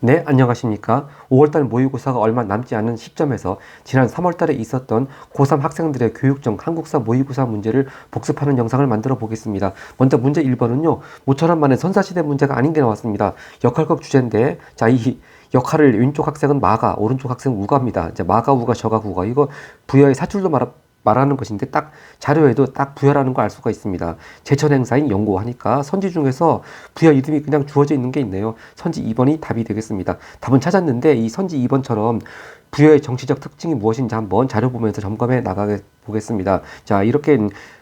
네, 안녕하십니까. 5월달 모의고사가 얼마 남지 않은 시점에서 지난 3월달에 있었던 고3 학생들의 교육청 한국사 모의고사 문제를 복습하는 영상을 만들어 보겠습니다. 먼저 문제 1번은요, 모처럼 만에 선사시대 문제가 아닌 게 나왔습니다. 역할극 주제인데, 자, 이 역할을 왼쪽 학생은 마가, 오른쪽 학생은 우가입니다. 이제 마가, 우가, 저가, 우가. 이거 부여의 사줄도 말하는 것인데 딱 자료에도 딱 부여라는 걸 알 수가 있습니다. 제천 행사인 연고하니까 선지 중에서 부여 이름이 그냥 주어져 있는 게 있네요. 선지 2번이 답이 되겠습니다. 답은 찾았는데 이 선지 2번처럼 부여의 정치적 특징이 무엇인지 한번 자료 보면서 점검해 나가 보겠습니다. 자, 이렇게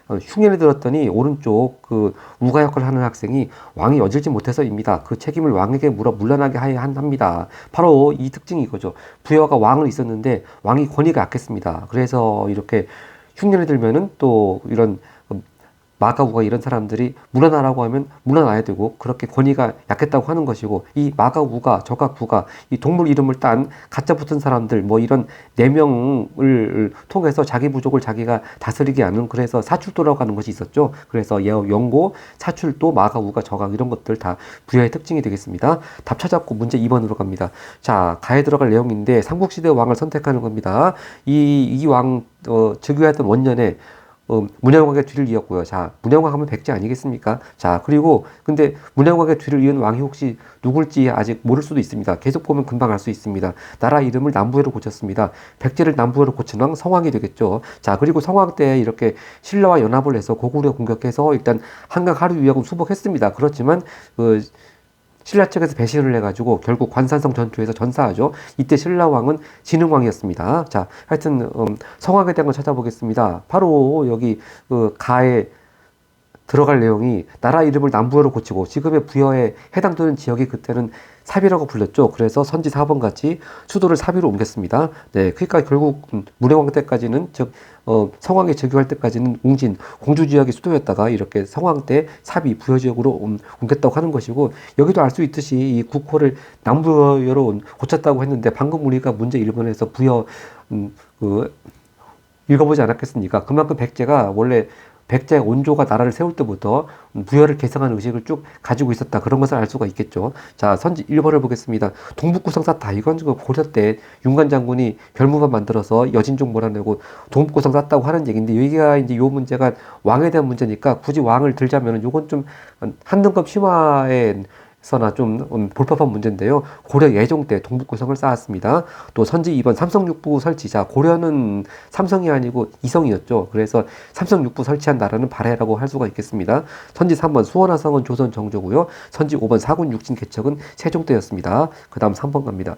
흉년에 들었더니 오른쪽 그 우가 역할을 하는 학생이 왕이 여질지 못해서입니다. 그 책임을 왕에게 물어 물러나게 합니다. 바로 이 특징이 이거죠. 부여가 왕은 있었는데 왕이 권위가 약했습니다. 그래서 이렇게 흉년에 들면은 또 이런 마가우가 이런 사람들이 물러나라고 하면 물러나야 되고 그렇게 권위가 약했다고 하는 것이고 이 마가우가 저가 구가 이 동물 이름을 딴 가짜 붙은 사람들 뭐 이런 4명을 통해서 자기 부족을 자기가 다스리게 하는 그래서 사출도라고 하는 것이 있었죠. 그래서 영고, 사출도, 마가우가 저가 이런 것들 다 부여의 특징이 되겠습니다. 답 찾았고 문제 2번으로 갑니다. 자, 가에 들어갈 내용인데 삼국시대 왕을 선택하는 겁니다. 이 왕 즉위하던 원년에 문영왕의 뒤를 이었고요. 자, 문영왕 하면 백제 아니겠습니까? 자, 그리고 근데 문영왕의 뒤를 이은 왕이 혹시 누굴지 아직 모를 수도 있습니다. 계속 보면 금방 알 수 있습니다. 나라 이름을 남부해로 고쳤습니다. 백제를 남부해로 고친 왕 성왕이 되겠죠. 자, 그리고 성왕 때 이렇게 신라와 연합을 해서 고구려 공격해서 일단 한강 하류 위협은 수복했습니다. 그렇지만 신라 측에서 배신을 해가지고 결국 관산성 전투에서 전사하죠. 이때 신라왕은 진흥왕이었습니다. 자, 하여튼 성왕에 대한 걸 찾아보겠습니다. 바로 여기 가에 들어갈 내용이 나라 이름을 남부여로 고치고 지금의 부여에 해당되는 지역이 그때는 사비라고 불렸죠. 그래서 선지 4번 같이 수도를 사비로 옮겼습니다. 네, 그러니까 결국 문해왕 때까지는 즉 성왕이 즉위할 때까지는 웅진 공주 지역이 수도였다가 이렇게 성왕 때 사비 부여 지역으로 옮겼다고 하는 것이고 여기도 알 수 있듯이 이 국호를 남부여로 고쳤다고 했는데 방금 우리가 문제 1번에서 부여 읽어보지 않았겠습니까? 그만큼 백제가 원래 백제 원조가 나라를 세울 때부터 부여를 개성한 의식을 쭉 가지고 있었다. 그런 것을 알 수가 있겠죠. 자, 선지 1번을 보겠습니다. 동북구성 쌌다. 이건 고려 때 윤관 장군이 별무만 만들어서 여진족 몰아내고 동북구성 쌌다고 하는 얘기인데 여기가 이제 요 문제가 왕에 대한 문제니까 굳이 왕을 들자면은 요건 좀 한 등급 심화의 서나 좀 볼법한 문제인데요. 고려 예종 때 동북구성을 쌓았습니다. 또 선지 2번 삼성육부 설치자. 고려는 삼성이 아니고 이성이었죠. 그래서 삼성육부 설치한 나라는 발해라고 할 수가 있겠습니다. 선지 3번 수원화성은 조선 정조고요. 선지 5번 사군 육진 개척은 세종 때였습니다. 그 다음 3번 갑니다.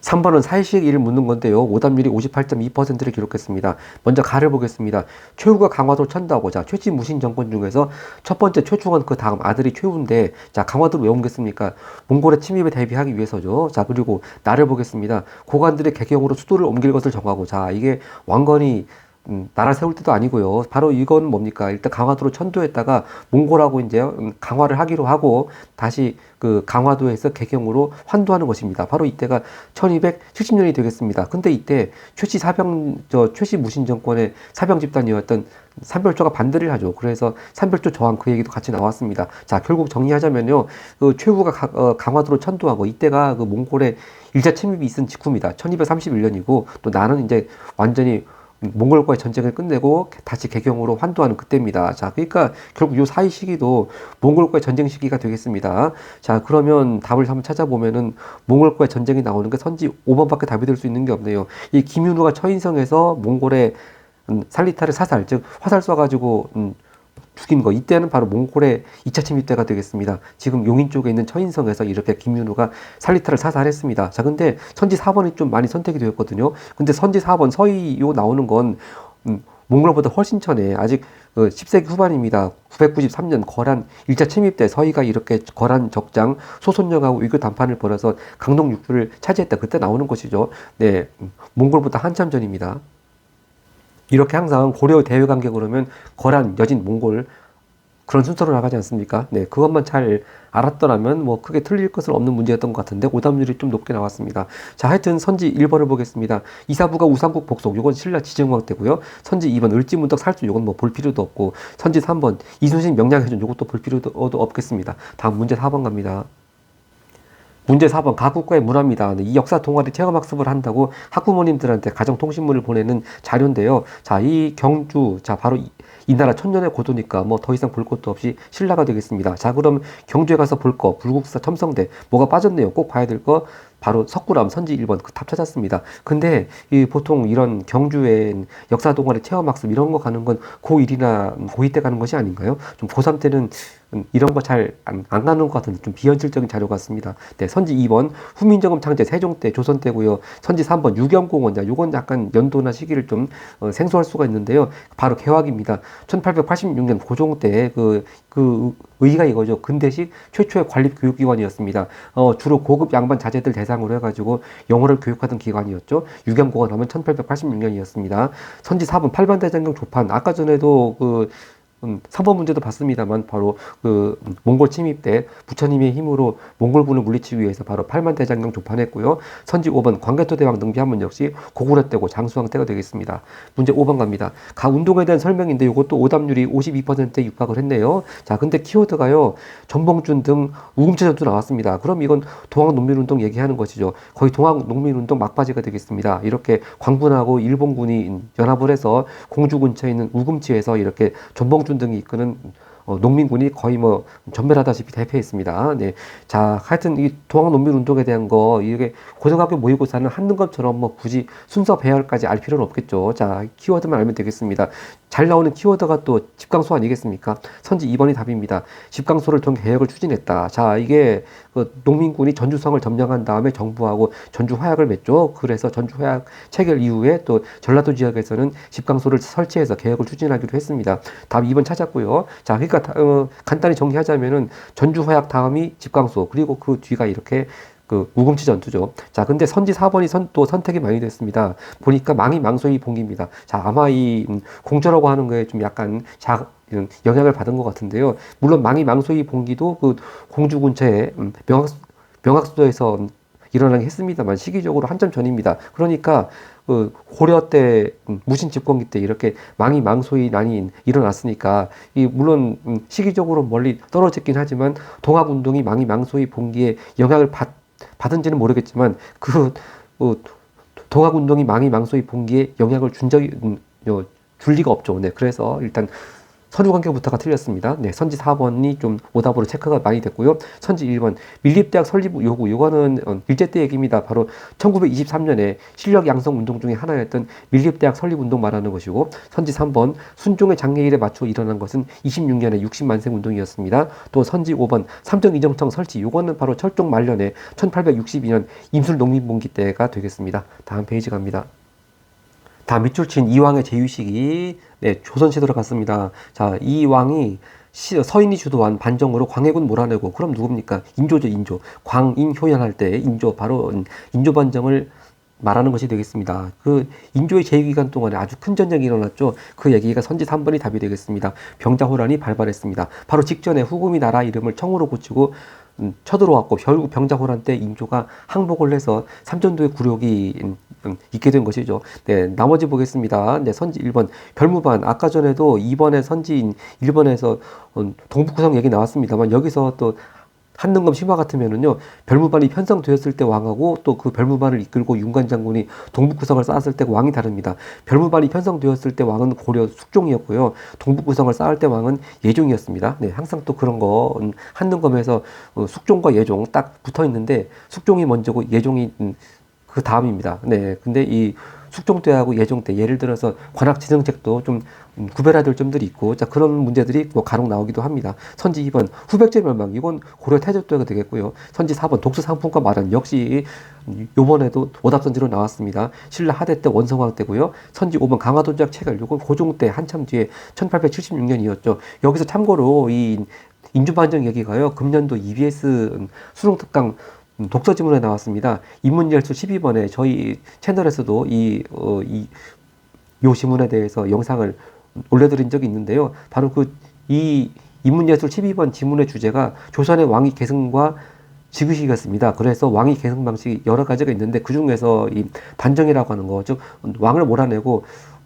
3번은 사이식일을 묻는 건데요. 오답률이 58.2%를 기록했습니다. 먼저 가를 보겠습니다. 최후가 강화도를 천다고자 최지 무신 정권 중에서 첫 번째 최충원 그 다음 아들이 최후인데 자 강화도로 왜 옮겼습니까? 몽골의 침입에 대비하기 위해서죠. 자 그리고 나를 보겠습니다. 고관들의 개경으로 수도를 옮길 것을 정하고 자 이게 왕건이 나라 세울 때도 아니고요. 바로 이건 뭡니까? 일단 강화도로 천도했다가 몽골하고 이제 강화를 하기로 하고 다시 그 강화도에서 개경으로 환도하는 것입니다. 바로 이때가 1270년이 되겠습니다. 근데 이때 최씨 무신 정권의 사병 집단이었던 삼별조가 반대를 하죠. 그래서 삼별조 저항 그 얘기도 같이 나왔습니다. 자, 결국 정리하자면요. 그 최후가 강화도로 천도하고 이때가 그 몽골의 일자 침입이 있은 직후입니다. 1231년이고 또 나는 이제 완전히 몽골과의 전쟁을 끝내고 다시 개경으로 환도하는 그때입니다. 자, 그러니까 결국 요 사이 시기도 몽골과의 전쟁 시기가 되겠습니다. 자, 그러면 답을 한번 찾아보면은 몽골과의 전쟁이 나오는 게 선지 5번밖에 답이 될 수 있는 게 없네요. 이 김윤우가 처인성에서 몽골의 살리타를 사살, 즉 화살 쏴가지고 죽인 거 이때는 바로 몽골의 2차 침입 때가 되겠습니다. 지금 용인 쪽에 있는 처인성에서 이렇게 김윤우가 살리타를 사살했습니다. 자 근데 선지 4번이 좀 많이 선택이 되었거든요. 근데 선지 4번 서희요 나오는 건 몽골보다 훨씬 전에 아직 10세기 후반입니다. 993년 거란 1차 침입 때 서희가 이렇게 거란 적장 소손령하고 위교談판을 벌여서 강동 6부를 차지했다. 그때 나오는 것이죠. 네, 몽골보다 한참 전입니다. 이렇게 항상 고려 대외 관계 그러면 거란, 여진, 몽골 그런 순서로 나가지 않습니까? 네, 그것만 잘 알았더라면 뭐 크게 틀릴 것은 없는 문제였던 것 같은데 오답률이 좀 높게 나왔습니다. 자, 하여튼 선지 1번을 보겠습니다. 이사부가 우상국 복속, 요건 신라 지정왕 때고요. 선지 2번 을지문덕 살주, 요건 뭐 볼 필요도 없고 선지 3번 이순신 명량해준, 요것도 볼 필요도 없겠습니다. 다음 문제 4번 갑니다. 문제 4번 가국과의 문화입니다. 네, 이 역사 동아리 체험학습을 한다고 학부모님들한테 가정통신문을 보내는 자료인데요. 자, 이 경주, 자, 바로 이 나라 천년의 고도니까 뭐 더 이상 볼 것도 없이 신라가 되겠습니다. 자, 그럼 경주에 가서 볼 거, 불국사, 첨성대, 뭐가 빠졌네요. 꼭 봐야 될 거, 바로 석굴암, 선지 1번 그 답 찾았습니다. 근데 이 보통 이런 경주에 역사 동아리 체험학습 이런 거 가는 건 고1이나 고2 때 가는 것이 아닌가요? 좀 고3 때는 이런 거 잘 안 가는 것 같은 좀 비현실적인 자료 같습니다. 네, 선지 2번 후민정음 창제 세종 때 조선 때고요. 선지 3번 유경공원. 요건 약간 연도나 시기를 좀 생소할 수가 있는데요. 바로 개화기입니다. 1886년 고종 때 그 의의가 이거죠. 근대식 최초의 관립 교육기관이었습니다. 주로 고급 양반 자제들 대상으로 해가지고 영어를 교육하던 기관이었죠. 유경공원 하면 1886년이었습니다. 선지 4번 팔반대장경 조판. 아까 전에도 3번 문제도 봤습니다만 바로 몽골 침입 때 부처님의 힘으로 몽골군을 물리치기 위해서 바로 팔만대장경 조판했고요. 선지 5번 광개토 대왕 등비한문 역시 고구려 때고 장수왕 때가 되겠습니다. 문제 5번 갑니다. 각 운동에 대한 설명인데 이것도 오답률이 52%에 육박을 했네요. 자, 근데 키워드가요. 전봉준 등 우금치 전투 나왔습니다. 그럼 이건 동학농민운동 얘기하는 것이죠. 거의 동학농민운동 막바지가 되겠습니다. 이렇게 광군하고 일본군이 연합을 해서 공주 근처에 있는 우금치에서 이렇게 전봉준 등이 이끄는 농민군이 거의 뭐 전멸하다시피 대패했습니다. 네. 자, 하여튼 이 동학농민운동에 대한 거, 이게 고등학교 모의고사는 한는 것처럼 뭐 굳이 순서 배열까지 알 필요는 없겠죠. 자, 키워드만 알면 되겠습니다. 잘 나오는 키워드가 또 집강소 아니겠습니까? 선지 2번이 답입니다. 집강소를 통해 개혁을 추진했다. 자, 이게 농민군이 전주성을 점령한 다음에 정부하고 전주 화약을 맺죠. 그래서 전주 화약 체결 이후에 또 전라도 지역에서는 집강소를 설치해서 개혁을 추진하기로 했습니다. 답 2번 찾았고요. 자, 그러니까 간단히 정리하자면은 전주 화약 다음이 집강소, 그리고 그 뒤가 이렇게 우금치 전투죠. 자, 근데 선지 4번이 또 선택이 많이 됐습니다. 보니까 망이 망소이 봉기입니다. 자, 아마 이 공조라고 하는 거에 좀 약간 영향을 받은 것 같은데요. 물론 망이 망소이 봉기도 공주 근처에 명학수도에서 일어나긴 했습니다만 시기적으로 한참 전입니다. 그러니까 고려 때 무신 집권기 때 이렇게 망이 망소이 난이 일어났으니까 물론 시기적으로 멀리 떨어졌긴 하지만 동학운동이 망이 망소이 봉기에 영향을 받은지는 모르겠지만 동학운동이 망이 망소이 봉기에 영향을 줄 리가 없죠. 네, 그래서 일단 서류관계부터가 틀렸습니다. 네, 선지 4번이 좀 오답으로 체크가 많이 됐고요. 선지 1번 밀립대학 설립 요구, 이거는 일제 때 얘기입니다. 바로 1923년에 실력 양성 운동 중에 하나였던 밀립대학 설립 운동 말하는 것이고, 선지 3번 순종의 장례일에 맞춰 일어난 것은 26년에 60만세 운동이었습니다. 또 선지 5번 삼정이정청 설치, 요거는 바로 철종 말년에 1862년 임술농민봉기 때가 되겠습니다. 다음 페이지 갑니다. 다음 밑줄 친 이왕의 제위식이 조선시대로 갔습니다. 자, 이 왕이 서인이 주도한 반정으로 광해군 몰아내고, 그럼 누굽니까? 인조죠, 인조. 광인효연할 때 인조, 바로 인조 반정을 말하는 것이 되겠습니다. 인조의 제위기간 동안에 아주 큰 전쟁이 일어났죠. 그 얘기가 선지 3번이 답이 되겠습니다. 병자호란이 발발했습니다. 바로 직전에 후금이 나라 이름을 청으로 고치고 쳐들어왔고, 결국 병자호란 때 인조가 항복을 해서 삼전도의 굴욕이 있게 된 것이죠. 네, 나머지 보겠습니다. 네, 선지 1번 별무반. 아까 전에도 2번에 선지인 1번에서 동북구성 얘기 나왔습니다만, 여기서 또 한능검 심화 같으면은요, 별무반이 편성되었을 때 왕하고 또 그 별무반을 이끌고 윤관 장군이 동북구성을 쌓았을 때 왕이 다릅니다. 별무반이 편성되었을 때 왕은 고려 숙종이었고요. 동북구성을 쌓을 때 왕은 예종이었습니다. 네, 항상 또 그런 거 한능검에서 숙종과 예종 딱 붙어 있는데, 숙종이 먼저고 예종이 그 다음입니다. 네, 근데 이 숙종 때하고 예종 때, 예를 들어서 관악지정책도 좀 구별해야 될 점들이 있고, 자, 그런 문제들이 뭐 간혹 나오기도 합니다. 선지 2번 후백제 멸망, 이건 고려 태조 때가 되겠고요. 선지 4번 독수 상품과 말은 역시 요번에도 오답선지로 나왔습니다. 신라 하대 때 원성왕 때고요. 선지 5번 강화도지역 체결, 이건 고종 때 한참 뒤에 1876년이었죠. 여기서 참고로 이 인주반정 얘기가요, 금년도 EBS 수능특강 독서지문에 나왔습니다. 인문열수 12번에 저희 채널에서도 요 지문에 대해서 영상을 올려드린 적이 있는데요. 바로 이 인문예술 12번 지문의 주제가 조선의 왕위 계승과 지그시기였습니다. 그래서 왕위 계승 방식이 여러 가지가 있는데, 그 중에서 이 단정이라고 하는 거, 즉 왕을 몰아내고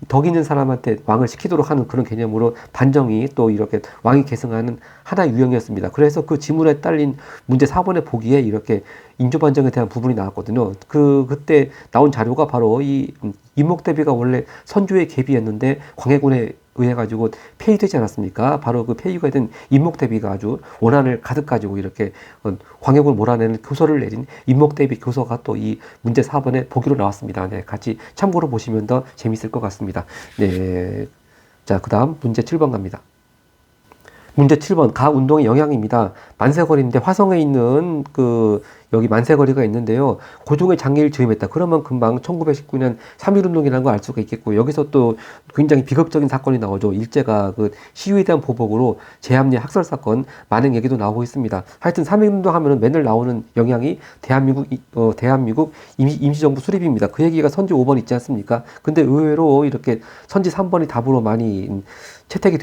덕 있는 사람한테 왕을 시키도록 하는 그런 개념으로 반정이 또 이렇게 왕이 계승하는 하나의 유형이었습니다. 그래서 그 지문에 딸린 문제 4번에 보기에 이렇게 인조반정에 대한 부분이 나왔거든요. 그때 나온 자료가 바로 이 이목대비가 원래 선조의 계비였는데 광해군에 의해 가지고 폐위되지 않았습니까? 바로 그 폐위가 된 임목대비가 아주 원한을 가득 가지고 이렇게 광해군을 몰아내는 교서를 내린 임목대비 교서가 또 이 문제 4번에 보기로 나왔습니다. 네, 같이 참고로 보시면 더 재밌을 것 같습니다. 네, 자, 그 다음 문제 7번 갑니다. 문제 7번 가 운동의 영향입니다. 만세거리인데 화성에 있는 여기 만세거리가 있는데요. 고종의 장례를 즈음했다. 그러면 금방 1919년 3.1운동이라는 걸 알 수가 있겠고, 여기서 또 굉장히 비극적인 사건이 나오죠. 일제가 그 시위에 대한 보복으로 제합리 학살 사건 만행 얘기도 나오고 있습니다. 하여튼 3.1운동 하면은 맨날 나오는 영향이 대한민국 임시정부 수립입니다. 그 얘기가 선지 5번 있지 않습니까? 근데 의외로 이렇게 선지 3번이 답으로 많이 선택이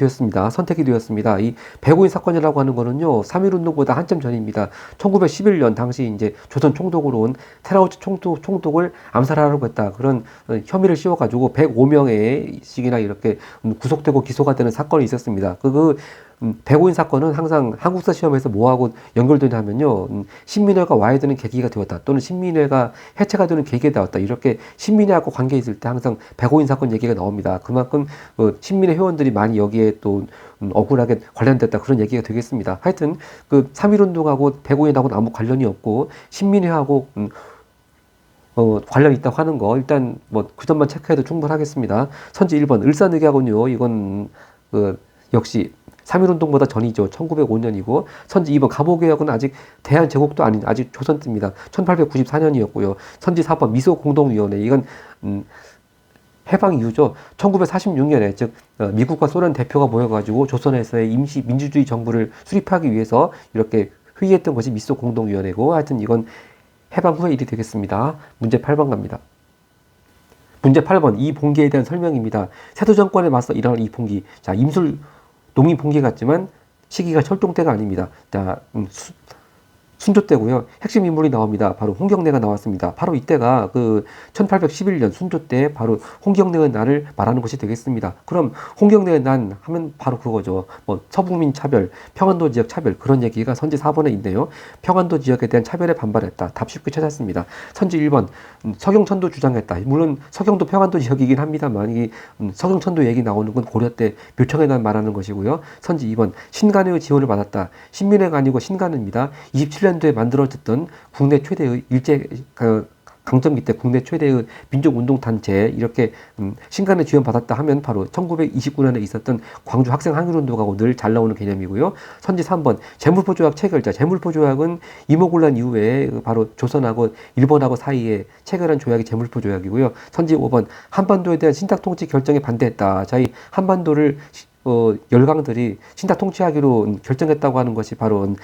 되었습니다. 이 백오인 사건이라고 하는 거는요, 3.1운동보다 한참 전입니다. 1911년 당시 이제 조선 총독으로 온 테라우치 총독을 암살하려고 했다. 그런 혐의를 씌워가지고 105명의 씩이나 이렇게 구속되고 기소가 되는 사건이 있었습니다. 백오인 사건은 항상 한국사 시험에서 뭐하고 연결되냐면요, 신민회가 와야 되는 계기가 되었다, 또는 신민회가 해체가 되는 계기가 되었다, 이렇게 신민회하고 관계 있을 때 항상 백오인 사건 얘기가 나옵니다. 그만큼 신민회 회원들이 많이 여기에 또 억울하게 관련됐다, 그런 얘기가 되겠습니다. 하여튼 3.1운동하고 백오인하고는 아무 관련이 없고 신민회하고 관련이 있다고 하는 거 일단 그 점만 체크해도 충분하겠습니다. 선지 1번 을사늑약은요, 이건 역시 3.1운동보다 전이죠. 1905년이고, 선지 2번 갑오개혁은 아직 대한제국도 아닌 아직 조선 때입니다. 1894년이었고요. 선지 4번 미소공동위원회, 이건 해방 이후죠. 1946년에 즉 미국과 소련 대표가 모여가지고 조선에서의 임시 민주주의 정부를 수립하기 위해서 이렇게 회의했던 것이 미소공동위원회고, 하여튼 이건 해방 후의 일이 되겠습니다. 문제 8번 갑니다. 문제 8번 이봉기에 대한 설명입니다. 세도 정권에 맞서 일어난 이봉기. 자, 임술 농민봉기 같지만 시기가 철동 때가 아닙니다. 자, 순조 때고요. 핵심 인물이 나옵니다. 바로 홍경래가 나왔습니다. 바로 이때가 1811년 순조 때 바로 홍경래의 난을 말하는 것이 되겠습니다. 그럼 홍경래의 난 하면 바로 그거죠. 서북민 차별, 평안도 지역 차별, 그런 얘기가 선지 4번에 있네요. 평안도 지역에 대한 차별에 반발했다. 답 쉽게 찾았습니다. 선지 1번 서경천도 주장했다. 물론 서경도 평안도 지역이긴 합니다만 이 서경천도 얘기 나오는 건 고려 때 묘청에 난 말하는 것이고요. 선지 2번 신간의 지원을 받았다. 신민회가 아니고 신간입니다. 27년도에 만들어졌던 국내 최대의 강점기 때 국내 최대의 민족운동단체, 이렇게 신간의 지원받았다 하면 바로 1929년에 있었던 광주 학생 항일운동하고 늘 잘 나오는 개념이고요. 선지 3번 제물포조약 체결자. 제물포조약은 이모군란 이후에 바로 조선하고 일본하고 사이에 체결한 조약이 제물포조약이고요. 선지 5번 한반도에 대한 신탁통치 결정에 반대했다. 자, 이 한반도를 열강들이 신탁통치하기로 결정했다고 하는 것이 바로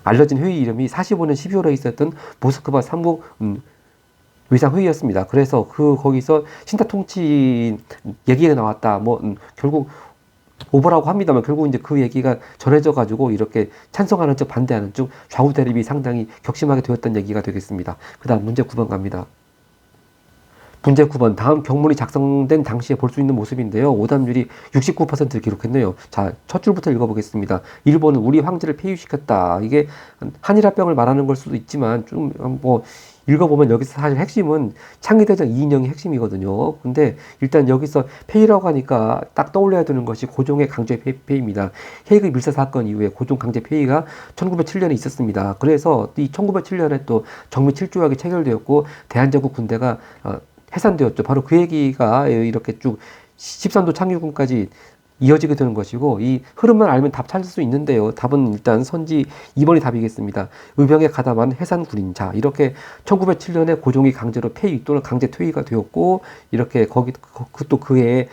알려진 회의 이름이 45년 12월에 있었던 모스크바 3국 외상회의였습니다. 그래서 거기서 신탁통치 얘기가 나왔다. 결국 오버라고 합니다만 결국 이제 그 얘기가 전해져 가지고 이렇게 찬성하는 쪽 반대하는 쪽 좌우 대립이 상당히 격심하게 되었던 얘기가 되겠습니다. 그 다음 문제 9번 갑니다. 문제 9번 다음 경문이 작성된 당시에 볼 수 있는 모습인데요. 오답률이 69%를 기록했네요. 자, 첫 줄부터 읽어보겠습니다. 1번은 우리 황제를 폐위시켰다. 이게 한일합병을 말하는 걸 수도 있지만 좀 읽어보면 여기서 사실 핵심은 창의대전 이인영이 핵심이거든요. 근데 일단 여기서 폐위라고 하니까 딱 떠올려야 되는 것이 고종의 강제 폐위입니다. 헤이그 밀사 사건 이후에 고종 강제 폐위가 1907년에 있었습니다. 그래서 이 1907년에 또 정미 7조약이 체결되었고 대한제국 군대가 해산되었죠. 바로 그 얘기가 이렇게 쭉 13도 창유군까지 이어지게 되는 것이고, 이 흐름만 알면 답 찾을 수 있는데요. 답은 일단 선지 2번이 답이겠습니다. 의병에 가담한 해산군인. 자, 이렇게 1907년에 고종이 강제로 폐위 또는 강제 퇴위가 되었고, 이렇게 또 그해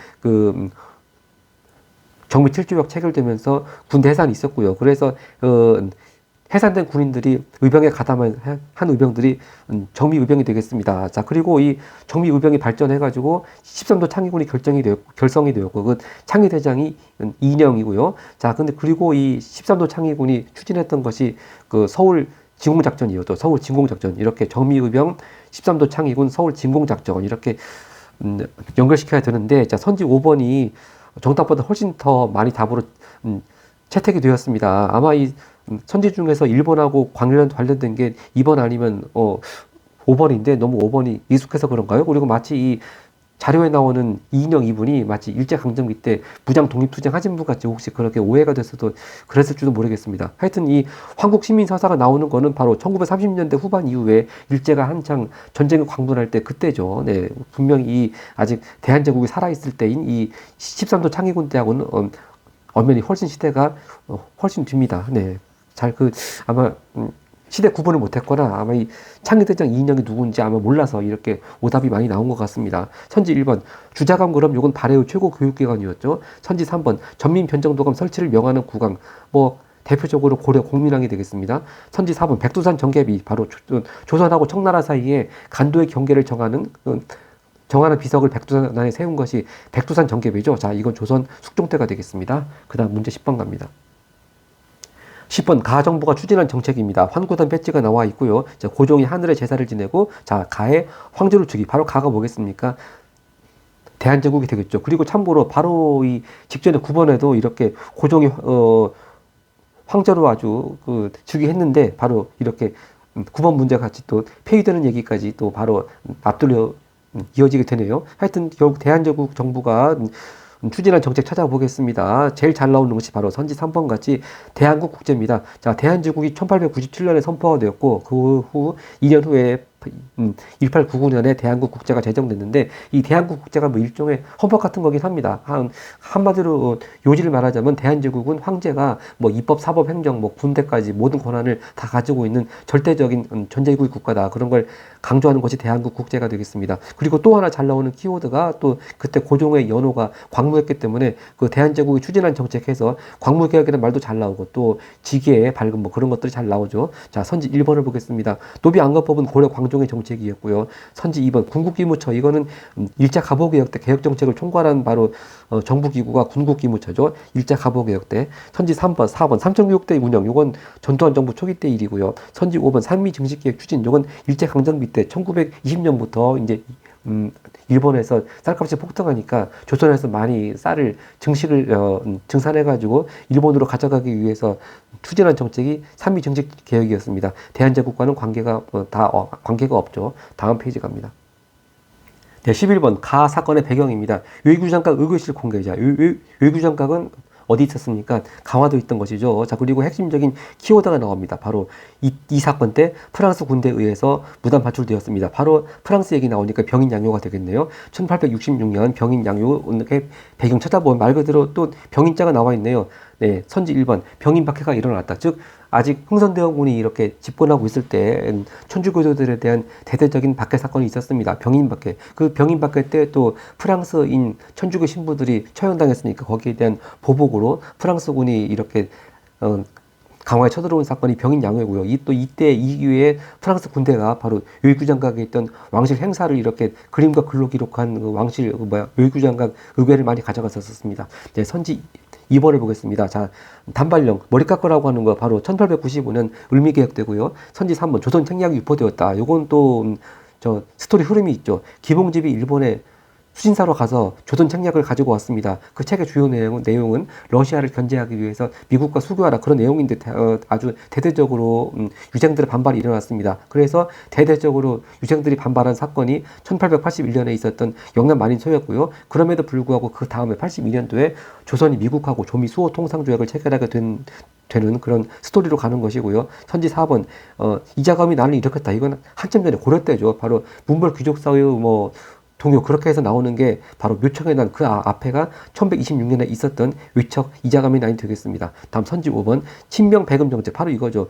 정미 7조약 체결되면서 군대 해산이 있었고요. 그래서 해산된 군인들이 의병에 가담한 한 의병들이 정미 의병이 되겠습니다. 자, 그리고 이 정미 의병이 발전해가지고 13도 창의군이 결성이 되었고, 그 창의대장이 이인영이고요. 자, 근데 그리고 이 13도 창의군이 추진했던 것이 서울 진공작전이었죠. 서울 진공작전. 이렇게 정미 의병, 13도 창의군, 서울 진공작전. 이렇게 연결시켜야 되는데, 자, 선지 5번이 정답보다 훨씬 더 많이 답으로 채택이 되었습니다. 아마 이 선지 중에서 1번하고 관련된 게 2번 아니면 5번인데 너무 5번이 익숙해서 그런가요? 그리고 마치 이 자료에 나오는 이인영 이분이 마치 일제강점기 때 부장 독립투쟁 하신 분 같이 혹시 그렇게 오해가 됐어도 그랬을지도 모르겠습니다. 하여튼 이 황국시민서사가 나오는 거는 바로 1930년대 후반 이후에 일제가 한창 전쟁을 광분할 때 그때죠. 네, 분명히 이 아직 대한제국이 살아있을 때인 이 13도 창의군 때하고는 엄연히 훨씬 시대가 훨씬 뒤입니다. 네, 잘 아마 시대 구분을 못했거나 아마 이 창의대장 이인영이 누군지 아마 몰라서 이렇게 오답이 많이 나온 것 같습니다. 선지 1번 주자감 그럼 요건 발해의 최고 교육기관이었죠. 선지 3번 전민변정도감 설치를 명하는 구강 뭐 대표적으로 고려 공민왕이 되겠습니다. 선지 4번 백두산 정계비 바로 조선하고 청나라 사이에 간도의 경계를 정하는 비석을 백두산에 세운 것이 백두산 정계비죠. 자, 이건 조선 숙종 때가 되겠습니다. 그 다음 문제 10번 갑니다. 10번 가정부가 추진한 정책입니다. 환구단 배지가 나와 있고요. 자, 고종이 하늘에 제사를 지내고 자, 가에 황제를 주기. 바로 가가 뭐겠습니까? 대한제국이 되겠죠. 그리고 참고로 바로 이 직전에 9번에도 이렇게 고종이 황제로 아주 즉위했는데 바로 이렇게 9번 문제 같이 또 폐위되는 얘기까지 또 바로 앞돌려 이어지게 되네요. 하여튼 결국 대한제국 정부가 추진한 정책 찾아보겠습니다. 제일 잘 나오는 것이 바로 선지 3번 같이 대한국 국제입니다. 자, 대한제국이 1897년에 선포가 되었고 그 후 2년 후에 1899년에 대한국 국제가 제정됐는데 이 대한국 국제가 뭐 일종의 헌법 같은 거긴 합니다. 한마디로 요지를 말하자면 대한제국은 황제가 뭐 입법, 사법, 행정, 뭐 군대까지 모든 권한을 다 가지고 있는 절대적인 전제국의 국가다. 그런 걸 강조하는 것이 대한국 국제가 되겠습니다. 그리고 또 하나 잘 나오는 키워드가 또 그때 고종의 연호가 광무였기 때문에 그 대한제국이 추진한 정책에서 광무개혁이라는 말도 잘 나오고 또 지계의 밝음 뭐 그런 것들이 잘 나오죠. 자, 선지 1번을 보겠습니다. 노비안건법은 고려 광종의 정책이었고요. 선지 2번 군국기무처 이거는 일제 갑오개혁 때 개혁정책을 총괄한 바로 정부기구가 군국기무처죠. 일제 갑오개혁 때. 선지 3번, 4번 삼천교육대 운영 요건 전두환 정부 초기 때 일이고요. 선지 5번 산미증식계획 추진 요건 일제강점기 때 1920년부터 이제 일본에서 쌀값이 폭등하니까 조선에서 많이 쌀을 증산해가지고 일본으로 가져가기 위해서 추진한 정책이 산미증식 계획이었습니다. 대한제국과는 관계가 없죠. 다음 페이지 갑니다. 네, 11번 가 사건의 배경입니다. 외교장각 의거실 공개자. 외교장각은 어디 있었습니까? 강화도 있던 것이죠. 자, 그리고 핵심적인 키워드가 나옵니다. 바로 이 사건 때 프랑스 군대에 의해서 무단 발출되었습니다. 바로 프랑스 얘기 나오니까 병인 양요가 되겠네요. 1866년 병인 양요 배경 찾아보면 말 그대로 또 병인자가 나와 있네요. 네, 선지 1번 병인 박해가 일어났다. 즉 아직 흥선대원군이 이렇게 집권하고 있을 때 천주교도들에 대한 대대적인 박해 사건이 있었습니다. 병인 박해. 그 병인 박해 때 또 프랑스인 천주교 신부들이 처형당했으니까 거기에 대한 보복으로 프랑스군이 이렇게 강화에 쳐들어온 사건이 병인 양요고요. 이때 이 기회에 프랑스 군대가 바로 외교장각에 있던 왕실 행사를 이렇게 그림과 글로 기록한 왕실 외교장각 의궤를 많이 가져갔었습니다. 네, 선지 2번을 보겠습니다. 자, 단발령, 머리 깎으라고 하는 거 바로 1895년 을미개혁되고요. 선지 3번, 조선 책략이 유포되었다. 요건 또, 스토리 흐름이 있죠. 기봉집이 일본에 수신사로 가서 조선 책략을 가지고 왔습니다. 그 책의 주요 내용은 러시아를 견제하기 위해서 미국과 수교하라 그런 내용인데 아주 대대적으로 유생들의 반발이 일어났습니다. 그래서 대대적으로 유생들이 반발한 사건이 1881년에 있었던 영남 만인소였고요. 그럼에도 불구하고 그 다음에 82년도에 조선이 미국하고 조미 수호 통상조약을 체결하게 되는 그런 스토리로 가는 것이고요. 선지 4번 이자감이 나를 일으켰다. 이건 한참 전에 고려 때죠. 바로 문벌 귀족사회 동요 그렇게 해서 나오는 게 바로 묘청에 난 그 앞에가 1126년에 있었던 위척 이자감이 난이 되겠습니다. 다음 선지 5번 친명 배금 정책 바로 이거죠.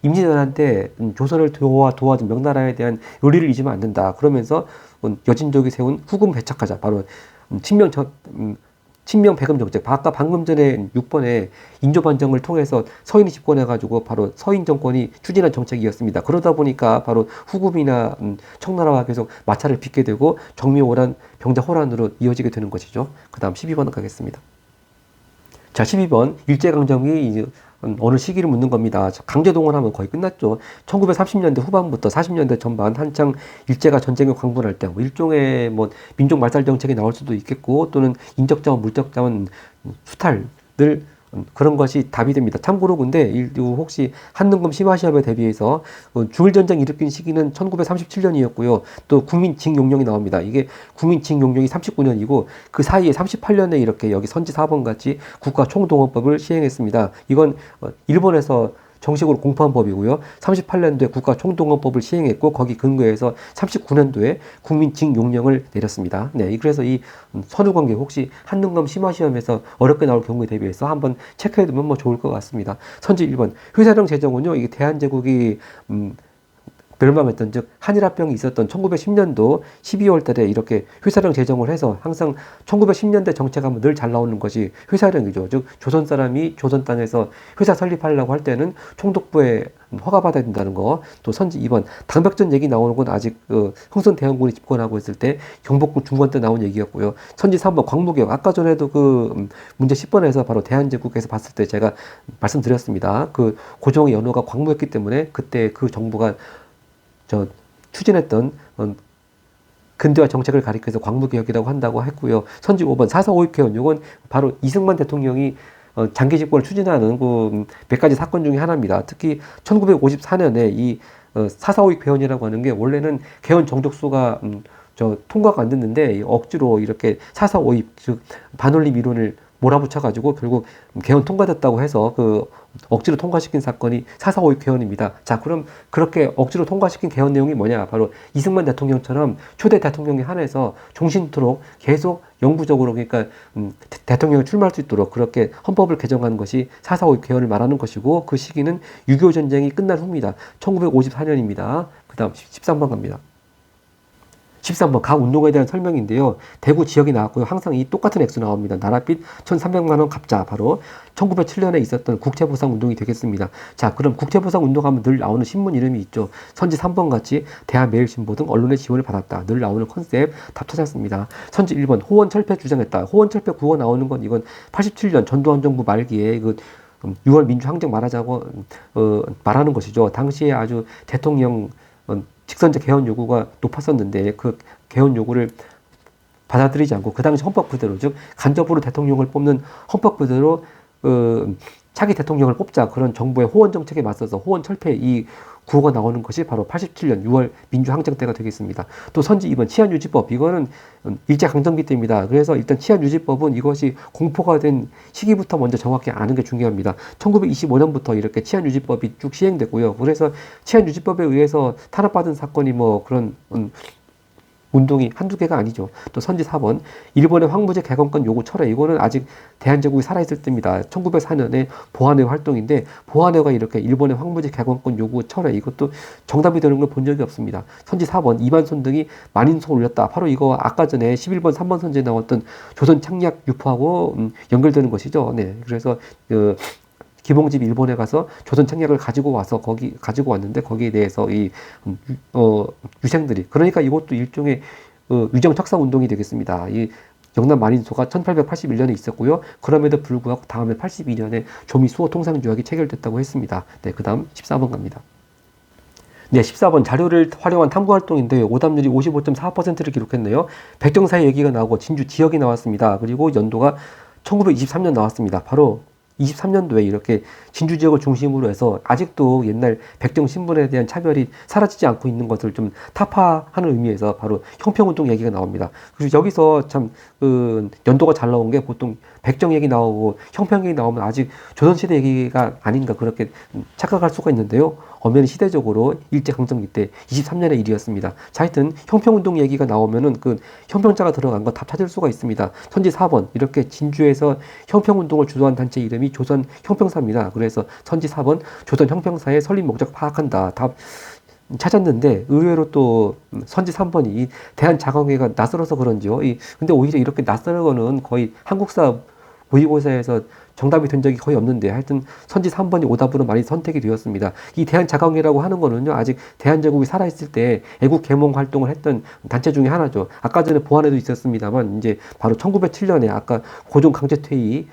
임진왜란 때 조선을 도와준 명나라에 대한 요리를 잊으면 안 된다. 그러면서 여진족이 세운 후금 배척하자. 바로 친명 배금 정책. 아까 방금 전에 6번에 인조반정을 통해서 서인이 집권해가지고 바로 서인 정권이 추진한 정책이었습니다. 그러다 보니까 바로 후금이나 청나라와 계속 마찰을 빚게 되고 정묘호란, 병자호란으로 이어지게 되는 것이죠. 그 다음 12번 가겠습니다. 자, 12번 일제강점기 어느 시기를 묻는 겁니다. 강제동원하면 거의 끝났죠. 1930년대 후반부터 40년대 전반 한창 일제가 전쟁에 광분할 때 뭐 일종의 뭐 민족 말살 정책이 나올 수도 있겠고 또는 인적 자원, 물적 자원 수탈 늘 그런 것이 답이 됩니다. 참고로 근데 혹시 한능검 심화시험에 대비해서 중일전쟁 일으킨 시기는 1937년이었고요. 또 국민징용령이 나옵니다. 이게 국민징용령이 39년이고 그 사이에 38년에 이렇게 여기 선지 4번 같이 국가총동원법을 시행했습니다. 이건 일본에서 정식으로 공포한 법이고요. 38년도에 국가총동원법을 시행했고 거기 근거해서 39년도에 국민징용령을 내렸습니다. 네, 그래서 이 선후관계 혹시 한능검 심화시험에서 어렵게 나올 경우에 대비해서 한번 체크해두면 뭐 좋을 것 같습니다. 선지 1번 회사령 제정은요. 이게 대한제국이 멸망했던 즉 한일합병이 있었던 1910년도 12월 달에 이렇게 회사령 제정을 해서 항상 1910년대 정책하면 늘 잘 나오는 것이 회사령이죠. 즉 조선 사람이 조선 땅에서 회사 설립하려고 할 때는 총독부에 허가받아야 된다는 거. 또 선지 2번 당백전 얘기 나오는 건 아직 흥선대원군이 집권하고 있을 때 경복궁 중건 때 나온 얘기였고요. 선지 3번 광무개혁 아까 전에도 문제 10번에서 바로 대한제국에서 봤을 때 제가 말씀드렸습니다. 고종의 연호가 광무였기 때문에 그때 그 정부가 추진했던 근대화 정책을 가리켜서 광무개혁이라고 한다고 했고요. 선지 5번 4.4.5.6 개헌 이건 바로 이승만 대통령이 장기 집권을 추진하는 몇 가지 사건 중에 하나입니다. 특히 1954년에 이 4.4.5.6 개헌이라고 하는 게 원래는 개헌 정족수가 통과가 안 됐는데 억지로 이렇게 4.4.5.2 즉 반올림 이론을 몰아붙여가지고 결국 개헌 통과됐다고 해서 억지로 통과시킨 사건이 4.4.5.6 개헌입니다. 자, 그럼 그렇게 억지로 통과시킨 개헌 내용이 뭐냐? 바로 이승만 대통령처럼 초대 대통령에 한해서 종신토록 계속 영구적으로 그러니까 대통령이 출마할 수 있도록 그렇게 헌법을 개정하는 것이 4.4.5.6 개헌을 말하는 것이고 그 시기는 6.25 전쟁이 끝난 후입니다. 1954년입니다. 그 다음 13번 갑니다. 13번 각 운동에 대한 설명인데요. 대구 지역이 나왔고요. 항상 이 똑같은 액수 나옵니다. 나랏빛 1,300만 원 갑자 바로 1907년에 있었던 국채보상 운동이 되겠습니다. 자, 그럼 국채보상 운동하면 늘 나오는 신문 이름이 있죠. 선지 3번 같이 대한매일신보 등 언론의 지원을 받았다. 늘 나오는 컨셉 답 찾았습니다. 선지 1번 호원철폐 주장했다. 호원철폐 구호 나오는 건 이건 87년 전두환 정부 말기에 6월 민주항쟁 말하자고 말하는 것이죠. 당시에 아주 대통령 직선제 개헌 요구가 높았었는데 그 개헌 요구를 받아들이지 않고 그 당시 헌법 그대로 즉 간접으로 대통령을 뽑는 헌법 그대로 차기 대통령을 뽑자 그런 정부의 호원 정책에 맞서서 호원 철폐 이 구호가 나오는 것이 바로 87년 6월 민주항쟁 때가 되겠습니다. 또 선지 2번 치안유지법 이거는 일제강점기 때입니다. 그래서 일단 치안유지법은 이것이 공포가 된 시기부터 먼저 정확히 아는 게 중요합니다. 1925년부터 이렇게 치안유지법이 쭉 시행됐고요. 그래서 치안유지법에 의해서 탄압받은 사건이 뭐 그런 운동이 한두 개가 아니죠. 또 선지 4번 일본의 황무제 개건권 요구 철회 이거는 아직 대한제국이 살아있을 때입니다. 1904년에 보안회 활동인데 보안회가 이렇게 일본의 황무제 개건권 요구 철회 이것도 정답이 되는 걸 본 적이 없습니다. 선지 4번 이만손 등이 만인소 올렸다. 바로 이거 아까 전에 11번 3번 선지에 나왔던 조선 착약 유포하고 연결되는 것이죠. 네, 그래서 기봉집 일본에 가서 조선 책략을 가지고 와서 가지고 왔는데 거기에 대해서 유생들이 그러니까 이것도 일종의 유정 척사 운동이 되겠습니다. 이 영남 만인소가 1881년에 있었고요. 그럼에도 불구하고 다음에 82년에 조미 수호 통상조약이 체결됐다고 했습니다. 네, 그다음 14번 갑니다. 네, 14번 자료를 활용한 탐구 활동인데 오답률이 55.4%를 기록했네요. 백정사의 얘기가 나오고 진주 지역이 나왔습니다. 그리고 연도가 1923년 나왔습니다. 바로 23년도에 이렇게 진주 지역을 중심으로 해서 아직도 옛날 백정 신분에 대한 차별이 사라지지 않고 있는 것을 좀 타파하는 의미에서 바로 형평운동 얘기가 나옵니다. 그래서 여기서 참 연도가 잘 나온 게 보통 백정 얘기 나오고 형평 얘기 나오면 아직 조선시대 얘기가 아닌가 그렇게 착각할 수가 있는데요. 엄연히 시대적으로 일제강점기 때 23년의 일이었습니다. 자, 하여튼 형평운동 얘기가 나오면은 형평자가 들어간 거 답 찾을 수가 있습니다. 선지 4번 이렇게 진주에서 형평운동을 주도한 단체 이름이 조선 형평사입니다. 그래서 선지 4번 조선 형평사의 설립 목적 파악한다. 답 찾았는데 의외로 또 선지 3번이 대한자강회가 낯설어서 그런지요. 근데 오히려 이렇게 낯설은 거는 거의 한국사 모의고사에서 정답이 된 적이 거의 없는데 하여튼 선지 3번이 오답으로 많이 선택이 되었습니다. 이 대한자강회라고 하는 거는요. 아직 대한제국이 살아있을 때 애국 계몽 활동을 했던 단체 중에 하나죠. 아까 전에 보안에도 있었습니다만 이제 바로 1907년에 아까 고종 강제 퇴위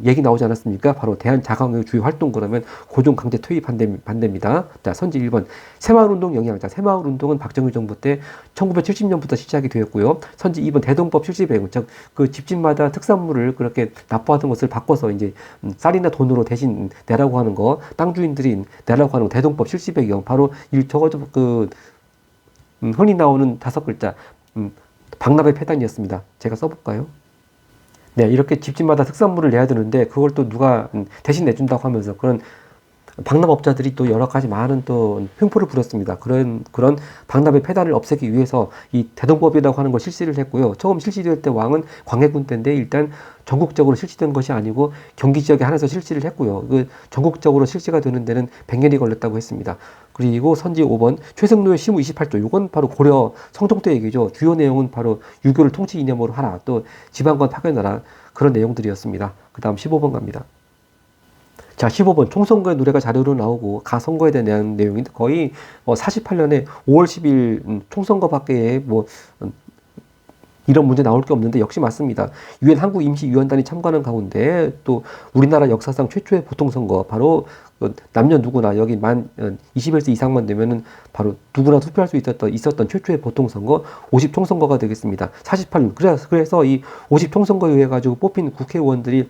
얘기 나오지 않았습니까? 바로 대한자강의주의 활동 그러면 고종강제 퇴위 반대입니다. 자, 선지 1번. 새마을운동 영향. 자, 새마을운동은 박정희 정부 때 1970년부터 시작이 되었고요. 선지 2번. 대동법 실시 배경. 즉, 그 집집마다 특산물을 그렇게 납부하던 것을 바꿔서 이제 쌀이나 돈으로 대신 내라고 하는 거, 땅 주인들이 내라고 하는 거, 대동법 실시 배경. 바로 적어도 흔히 나오는 5글자. 박납의 폐단이었습니다. 제가 써볼까요? 네, 이렇게 집집마다 특산물을 내야 되는데 그걸 또 누가 대신 내준다고 하면서 그런 박납업자들이 또 여러 가지 많은 또 횡포를 부렸습니다. 그런 박납의 폐단을 없애기 위해서 이 대동법이라고 하는 걸 실시를 했고요. 처음 실시될 때 왕은 광해군 때인데 일단 전국적으로 실시된 것이 아니고 경기 지역에 한해서 실시를 했고요. 그 전국적으로 실시가 되는 데는 100년이 걸렸다고 했습니다. 그리고 선지 5번 최승로의 시무 28조. 이건 바로 고려 성종 때 얘기죠. 주요 내용은 바로 유교를 통치 이념으로 하라. 또 지방관 파견하라. 그런 내용들이었습니다. 그 다음 15번 갑니다. 자, 15번 총선거의 노래가 자료로 나오고 가선거에 대한 내용인데 거의 48년에 5월 10일 총선거밖에 이런 문제 나올 게 없는데 역시 맞습니다. 유엔 한국임시위원단이 참가하는 가운데 또 우리나라 역사상 최초의 보통선거 바로 남녀 누구나 여기 만 21세 이상만 되면은 바로 누구나 투표할 수 있었던 최초의 보통선거 50총선거가 되겠습니다. 48년. 그래서 이 50총선거에 의해 가지고 뽑힌 국회의원들이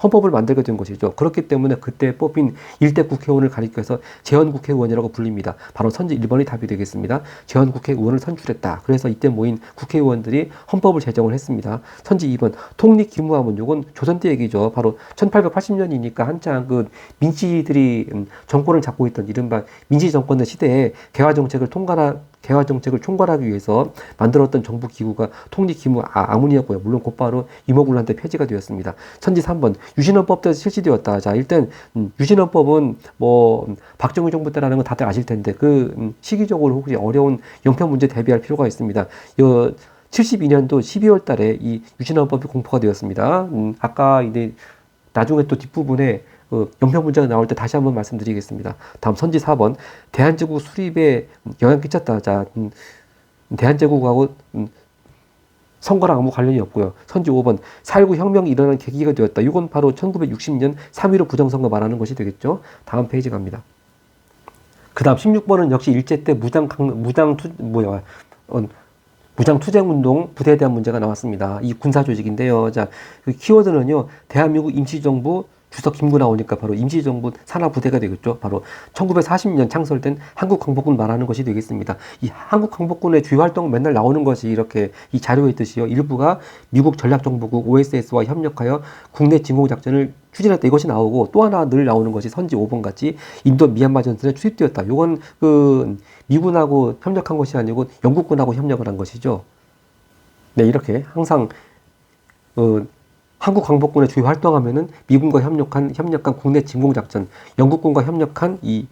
헌법을 만들게 된 것이죠. 그렇기 때문에 그때 뽑힌 1대 국회의원을 가리켜서 재헌국회의원이라고 불립니다. 바로 선지 1번이 답이 되겠습니다. 재헌국회의원을 선출했다. 그래서 이때 모인 국회의원들이 헌법을 제정을 했습니다. 선지 2번 통립기무하면 요건 조선 때 얘기죠. 바로 1880년이니까 한창 그 민씨들이 정권을 잡고 있던 이른바 민씨 정권의 시대에 개화 정책을 총괄하기 위해서 만들었던 정부 기구가 통립기무 아문이었고요. 물론 곧바로 이모군한테 폐지가 되었습니다. 선지 3번 유신헌법 때 실시되었다. 자, 일단 유신헌법은 박정희 정부 때라는 건 다들 아실 텐데 그 시기적으로 혹시 어려운 형편 문제 대비할 필요가 있습니다. 72년도 12월 달에 이 유신헌법이 공포가 되었습니다. 아까 이제 나중에 또 뒷부분에 연평 문제가 나올 때 다시 한번 말씀드리겠습니다. 다음 선지 4번 대한제국 수립에 영향 끼쳤다. 자, 대한제국하고 선거랑 아무 관련이 없고요. 선지 5번 4.19 혁명이 일어난 계기가 되었다. 이건 바로 1960년 3.15 부정선거 말하는 것이 되겠죠. 다음 페이지 갑니다. 그 다음 16번은 역시 일제 때 무장투쟁운동 부대에 대한 문제가 나왔습니다. 이 군사조직인데요. 자, 그 키워드는요, 대한민국 임시정부 주석 김구 나오니까 바로 임시정부 산하부대가 되겠죠. 바로 1940년 창설된 한국광복군 말하는 것이 되겠습니다. 이 한국광복군의 주요 활동은 맨날 나오는 것이 이렇게 이 자료에 있듯이요. 일부가 미국 전략정보국 OSS와 협력하여 국내 진공작전을 추진했다. 이것이 나오고 또 하나 늘 나오는 것이 선지 5번 같이 인도 미얀마 전선에 투입되었다. 이건 미군하고 협력한 것이 아니고 영국군하고 협력을 한 것이죠. 네, 이렇게 항상 한국 광복군의 주요 활동하면은 미군과 협력한 국내 진공작전, 영국군과 협력한 이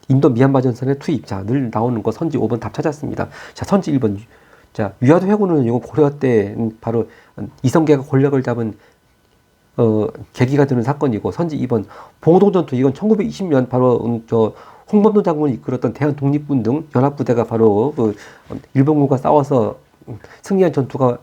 인도 미얀마 전선의 투입. 자, 늘 나오는 거 선지 5번 답 찾았습니다. 자, 선지 1번. 자, 위화도 회군은 이거 고려 때 바로 이성계가 권력을 잡은 계기가 되는 사건이고, 선지 2번 봉오동전투. 이건 1920년 바로 홍범도 장군이 이끌었던 대한 독립군 등 연합부대가 바로 일본군과 싸워서 승리한 전투가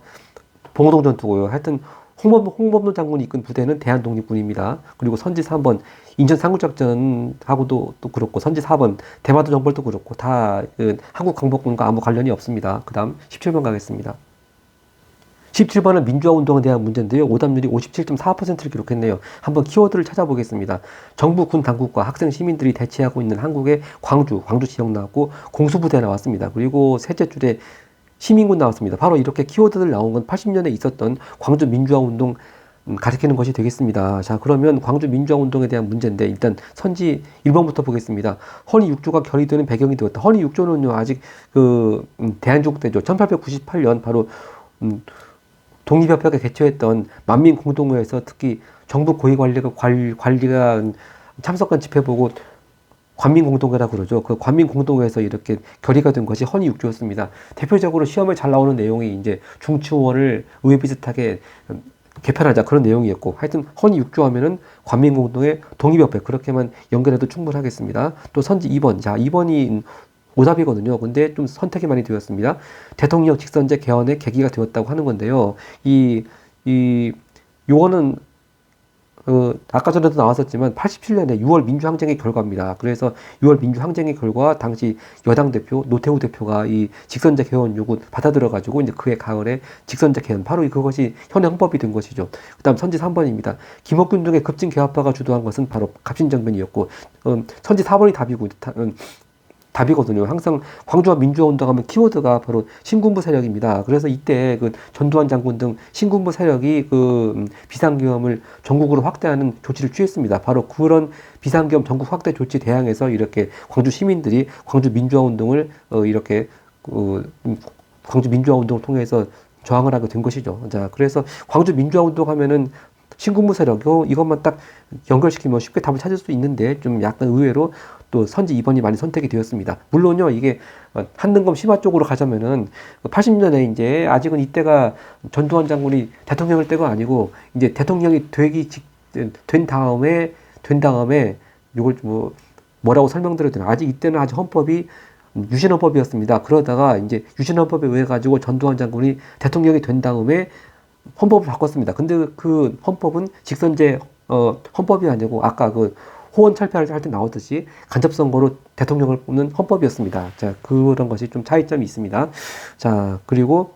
봉오동전투고요. 하여튼 홍범도 장군이 이끈 부대는 대한독립군입니다. 그리고 선지 3번 인천 상륙작전하고도 또 그렇고, 선지 4번 대마도 정벌도 그렇고 다 한국광복군과 아무 관련이 없습니다. 그 다음 17번 가겠습니다. 17번은 민주화운동에 대한 문제인데요. 오답률이 57.4%를 기록했네요. 한번 키워드를 찾아보겠습니다. 정부, 군, 당국과 학생, 시민들이 대치하고 있는 한국의 광주 지역 나왔고, 공수부대 나왔습니다. 그리고 셋째 줄에 시민군 나왔습니다. 바로 이렇게 키워드들 나온 건 80년에 있었던 광주 민주화운동 가리키는 것이 되겠습니다. 자, 그러면 광주 민주화운동에 대한 문제인데 일단 선지 1번부터 보겠습니다. 허니 6조가 결의되는 배경이 되었다. 허니 6조는요 아직 대한민국 때죠. 1898년 바로 독립협약에 개최했던 만민공동회에서 특히 정부 고위관리가 참석한 집회 보고 관민공동회라고 그러죠. 그 관민공동회에서 이렇게 결의가 된 것이 허니 6조였습니다. 대표적으로 시험에 잘 나오는 내용이 이제 중추원을 의회 비슷하게 개편하자 그런 내용이었고, 하여튼 허니 6조 하면은 관민공동회 독립협회 그렇게만 연결해도 충분하겠습니다. 또 선지 2번. 자, 2번이 오답이거든요. 근데 좀 선택이 많이 되었습니다. 대통령 직선제 개헌의 계기가 되었다고 하는 건데요. 요거는 아까 전에도 나왔었지만 87년에 6월 민주항쟁의 결과입니다. 그래서 6월 민주항쟁의 결과 당시 여당 대표 노태우 대표가 이 직선제 개헌 요구 받아들여가지고 이제 그해 가을에 직선제 개헌 바로 그것이 현행 헌법이 된 것이죠. 그다음 선지 3번입니다. 김옥균 등의 급진 개화파가 주도한 것은 바로 갑신정변이었고 선지 4번이 답이거든요. 항상 광주와 민주화 운동하면 키워드가 바로 신군부 세력입니다. 그래서 이때 그 전두환 장군 등 신군부 세력이 그 비상계엄을 전국으로 확대하는 조치를 취했습니다. 바로 그런 비상계엄 전국 확대 조치 대항해서 이렇게 광주 시민들이 광주 민주화 운동을 이렇게 광주 민주화 운동을 통해서 저항을 하게 된 것이죠. 자, 그래서 광주 민주화 운동 하면은 신군부 세력 이것만 딱 연결시키면 쉽게 답을 찾을 수 있는데 좀 약간 의외로 또 선지 2번이 많이 선택이 되었습니다. 물론요, 이게 한능검 심화 쪽으로 가자면은 80년에 이제 아직은 이때가 전두환 장군이 대통령일 때가 아니고 이제 대통령이 된 다음에 이걸 뭐라고 설명드려야 되나? 아직 이때는 아직 헌법이 유신헌법이었습니다. 그러다가 이제 유신헌법에 의해 가지고 전두환 장군이 대통령이 된 다음에 헌법을 바꿨습니다. 근데 그 헌법은 직선제 헌법이 아니고 아까 그 호원 철폐할 때 나왔듯이 간접선거로 대통령을 뽑는 헌법이었습니다. 자, 그런 것이 좀 차이점이 있습니다. 자, 그리고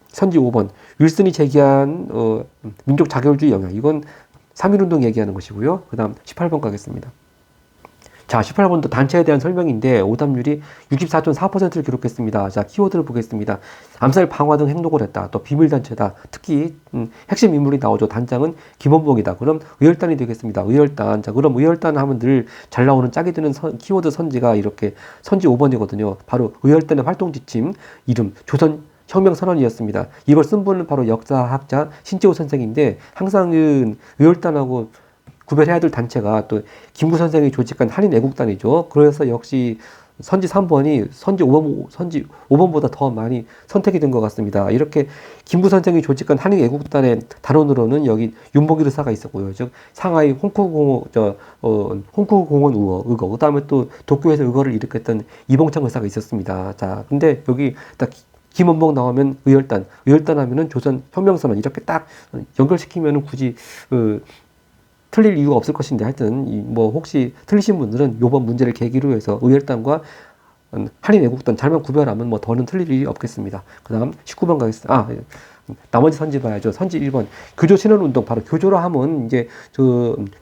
선지 5번 윌슨이 제기한 민족 자결주의 영향 이건 3.1운동 얘기하는 것이고요. 그 다음 18번 가겠습니다. 자, 18번도 단체에 대한 설명인데 오답률이 64.4%를 기록했습니다. 자, 키워드를 보겠습니다. 암살, 방화 등 행동을 했다. 또 비밀단체다. 특히 핵심 인물이 나오죠. 단장은 김원봉이다. 그럼 의열단이 되겠습니다. 의열단. 자, 그럼 의열단 하면 늘 잘 나오는 짝이 드는 키워드 선지가 이렇게 선지 5번이거든요. 바로 의열단의 활동 지침 이름 조선 혁명선언이었습니다. 이걸 쓴 분은 바로 역사학자 신재호 선생인데 항상 의열단하고 구별해야 될 단체가 또 김구 선생이 조직한 한인애국단이죠. 그래서 역시 선지 3번이 선지 5번보다 더 많이 선택이 된 것 같습니다. 이렇게 김구 선생이 조직한 한인애국단의 단원으로는 여기 윤복일 의사가 있었고요. 즉 상하이 홍쿠공원 의거, 그다음에 또 도쿄에서 의거를 일으켰던 이봉창 의사가 있었습니다. 자, 근데 여기 딱 김원봉 나오면 의열단 하면은 조선 혁명선언 이렇게 딱 연결시키면은 굳이 틀릴 이유가 없을 것인데 하여튼 뭐 혹시 틀리신 분들은 이번 문제를 계기로 해서 의열단과 한인애국단 잘만 구별하면 뭐 더는 틀릴 일이 없겠습니다. 그 다음 19번 가겠습니다. 나머지 선지 봐야죠. 선지 1번 교조 신원운동 바로 교조라 하면 이제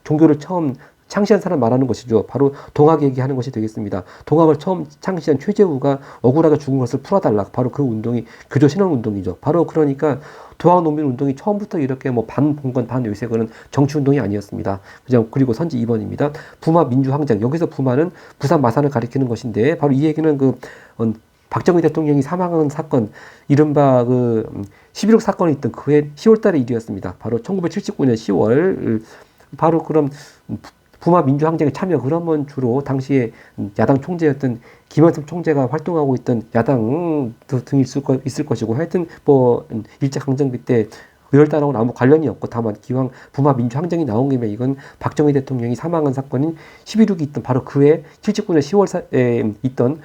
종교를 처음 창시한 사람 말하는 것이죠. 바로 동학 얘기하는 것이 되겠습니다. 동학을 처음 창시한 최재우가 억울하게 죽은 것을 풀어달라. 바로 그 운동이 교조 신원운동이죠. 바로 그러니까 동학농민운동이 처음부터 이렇게 뭐 반봉건 반외세건은 정치운동이 아니었습니다. 그리고 선지 2번입니다. 부마 민주항쟁. 여기서 부마는 부산 마산을 가리키는 것인데 바로 이 얘기는 박정희 대통령이 사망한 사건, 이른바 11.6 사건이 있던 그해 10월 달의 일이었습니다. 바로 1979년 10월. 바로 그럼 부마 민주항쟁에 참여, 그러면 주로 당시에 야당 총재였던 김영삼 총재가 활동하고 있던 야당 등이 있을 것이고, 하여튼 일제강점기 때 의열단하고는 아무 관련이 없고, 다만 기왕 부마 민주항쟁이 나온 김에 이건 박정희 대통령이 사망한 사건인 11.6이 있던 바로 그해 79년 10월에 있던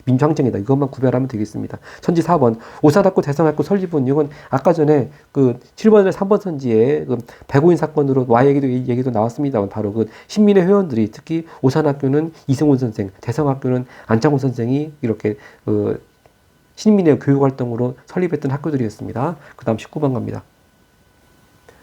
민주항쟁이다. 이것만 구별하면 되겠습니다. 선지 4번 오산학교 대성학교 설립은 이건 아까 전에 7번에 3번 선지에 백오인 사건으로 와 얘기도 나왔습니다만 바로 신민회 회원들이 특히 오산학교는 이승훈 선생, 대성학교는 안창호 선생이 이렇게 신민회 교육활동으로 설립했던 학교들이었습니다. 그 다음 19번 갑니다.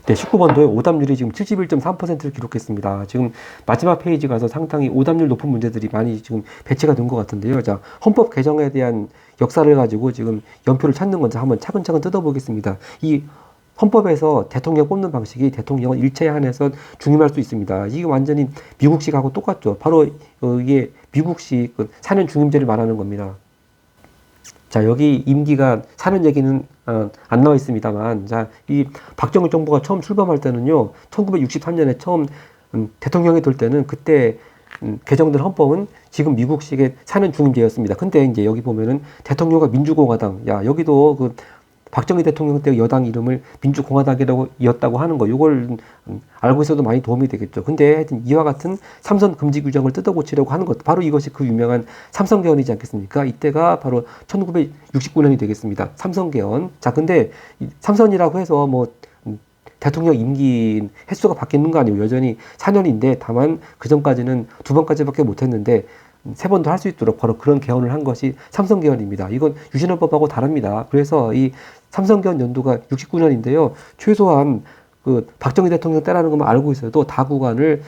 네, 19번도에 오답률이 지금 71.3%를 기록했습니다. 지금 마지막 페이지 가서 상당히 오답률 높은 문제들이 많이 지금 배치가 된 것 같은데요. 자, 헌법 개정에 대한 역사를 가지고 지금 연표를 찾는 건지 한번 차근차근 뜯어보겠습니다. 이 헌법에서 대통령 뽑는 방식이 대통령은 일체에 한해서 중임할 수 있습니다. 이게 완전히 미국식하고 똑같죠. 바로 이게 미국식 4년 중임제를 말하는 겁니다. 자, 여기 임기가 4년 얘기는 안 나와 있습니다만, 자, 이 박정희 정부가 처음 출범할 때는요, 1963년에 처음 대통령이 될 때는 그때 개정된 헌법은 지금 미국식의 4년 중임제였습니다. 근데 이제 여기 보면은 대통령과 민주공화당, 여기도 박정희 대통령 때 여당 이름을 민주공화당이었다고 하는 거, 이걸 알고 있어도 많이 도움이 되겠죠. 근데 하여튼 이와 같은 삼선 금지 규정을 뜯어고치려고 하는 것, 바로 이것이 그 유명한 삼선개헌이지 않겠습니까? 이때가 바로 1969년이 되겠습니다. 삼선개헌. 자, 근데 삼선이라고 해서 대통령 임기 횟수가 바뀌는 거 아니고 여전히 4년인데 다만 그 전까지는 2번까지밖에 못했는데 3번도 할 수 있도록 바로 그런 개헌을 한 것이 삼성 개헌입니다. 이건 유신헌법하고 다릅니다. 그래서 이 삼성 개헌 연도가 69년인데요. 최소한 그 박정희 대통령 때라는 것만 알고 있어도 다구간을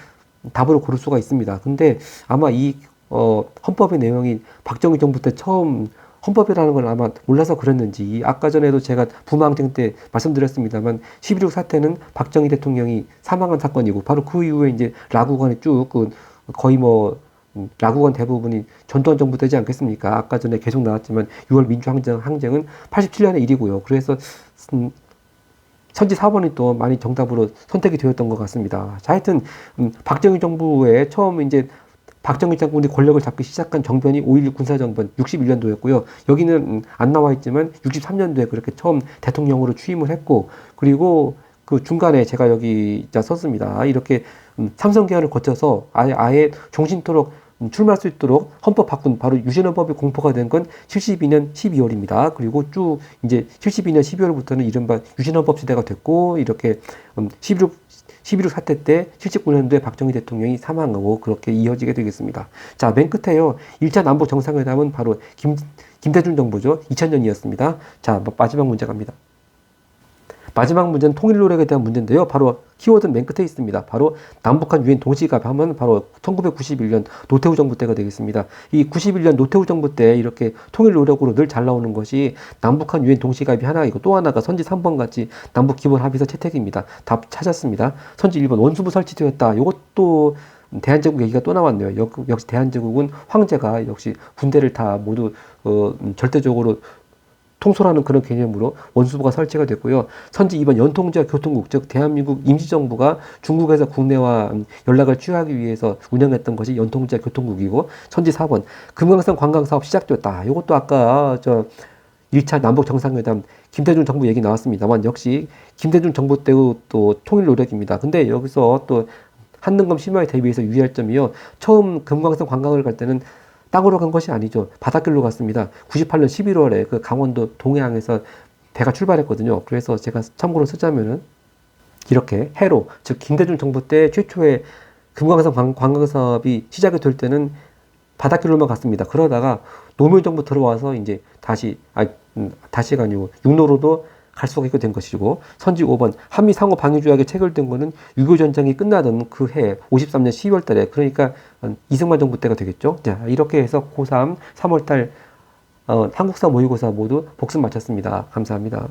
답으로 고를 수가 있습니다. 근데 아마 이 헌법의 내용이 박정희 정부 때 처음 헌법이라는 걸 아마 몰라서 그랬는지 아까 전에도 제가 부마항쟁 때 말씀드렸습니다만 11.6 사태는 박정희 대통령이 사망한 사건이고 바로 그 이후에 이제 라구간이 쭉 거의 뭐 라구간 대부분이 전두환 정부 때지 않겠습니까? 아까 전에 계속 나왔지만 6월 민주항쟁은 87년의 일이고요. 그래서 선지 4번이 또 많이 정답으로 선택이 되었던 것 같습니다. 자, 하여튼 박정희 정부에 처음 이제 박정희 장군이 권력을 잡기 시작한 정변이 5.16 군사정변 61년도였고요. 여기는 안 나와 있지만 63년도에 그렇게 처음 대통령으로 취임을 했고, 그리고 그 중간에 제가 여기 썼습니다. 이렇게 삼성 개헌을 거쳐서 아예 종신토록 출마할 수 있도록 헌법 바꾼 바로 유신헌법이 공포가 된 건 72년 12월입니다. 그리고 쭉 이제 72년 12월부터는 이른바 유신헌법 시대가 됐고, 이렇게 11.6 사태 때 79년도에 박정희 대통령이 사망하고 그렇게 이어지게 되겠습니다. 자, 맨 끝에요. 1차 남북 정상회담은 바로 김대중 정부죠. 2000년이었습니다. 자, 마지막 문제 갑니다. 마지막 문제는 통일 노력에 대한 문제인데요. 바로 키워드는 맨 끝에 있습니다. 바로 남북한 유엔 동시가입 하면 바로 1991년 노태우 정부 때가 되겠습니다. 이 91년 노태우 정부 때 이렇게 통일 노력으로 늘 잘 나오는 것이 남북한 유엔 동시가입이 하나이고, 또 하나가 선지 3번 같이 남북 기본 합의서 채택입니다. 답 찾았습니다. 선지 1번 원수부 설치되었다. 이것도 대한제국 얘기가 또 나왔네요. 역시 대한제국은 황제가 역시 군대를 다 모두 절대적으로 통솔하는 그런 개념으로 원수부가 설치가 됐고요. 선지 2번 연통제와 교통국, 즉 대한민국 임시정부가 중국에서 국내와 연락을 취하기 위해서 운영했던 것이 연통제와 교통국이고, 선지 4번 금강산 관광사업 시작되었다. 이것도 아까 1차 남북 정상회담 김대중 정부 얘기 나왔습니다만 역시 김대중 정부 때의 또 통일 노력입니다. 근데 여기서 또 한능검 심화에 대비해서 유의할 점이요. 처음 금강산 관광을 갈 때는 땅으로 간 것이 아니죠. 바닷길로 갔습니다. 98년 11월에 그 강원도 동해항에서 배가 출발했거든요. 그래서 제가 참고로 쓰자면은 이렇게 해로, 즉 김대중 정부 때 최초의 금강산 관광 사업이 시작이 될 때는 바닷길로만 갔습니다. 그러다가 노무현 정부 들어와서 이제 다시가 아니고 육로로도 갈 수가 있게 된 것이고, 선지 5번 한미 상호 방위 조약이 체결된 거는 6.25 전쟁이 끝나던 그 해 53년 12월 달에, 그러니까 이승만 정부 때가 되겠죠. 자, 이렇게 해서 고3 3월달 한국사 모의고사 모두 복습 마쳤습니다. 감사합니다.